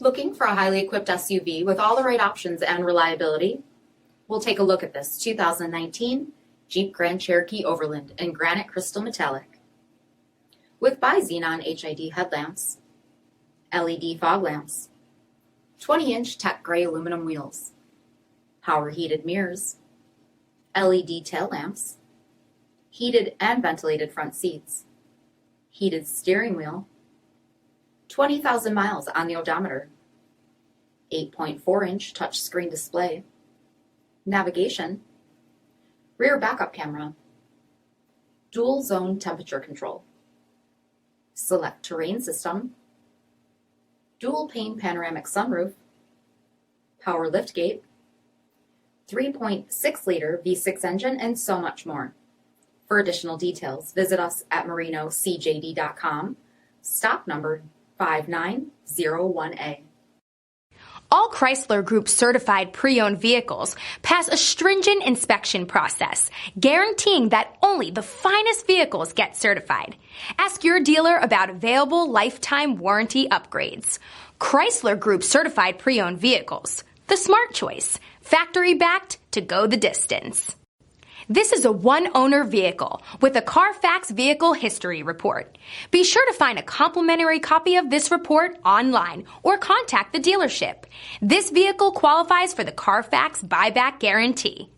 Looking for a highly equipped SUV with all the right options and reliability? We'll take a look at this 2019 Jeep Grand Cherokee Overland in granite crystal metallic. With BI-XENON HID headlamps, LED fog lamps, 20-inch tech gray aluminum wheels, power heated mirrors, LED tail lamps, heated and ventilated front seats, heated steering wheel, 20,000 miles on the odometer, 8.4-inch touchscreen display, navigation, rear backup camera, dual zone temperature control, SELEC-TERRAIN system, dual-pane panoramic sunroof, power liftgate, 3.6-liter V6 engine, and so much more. For additional details, visit us at marinocjd.com, stock number 5901A. All Chrysler Group certified pre-owned vehicles pass a stringent inspection process, guaranteeing that only the finest vehicles get certified. Ask your dealer about available lifetime warranty upgrades. Chrysler Group certified pre-owned vehicles, the smart choice, factory-backed to go the distance. This is a one-owner vehicle with a CARFAX vehicle history report. Be sure to find a complimentary copy of this report online or contact the dealership. This vehicle qualifies for the CARFAX buyback guarantee.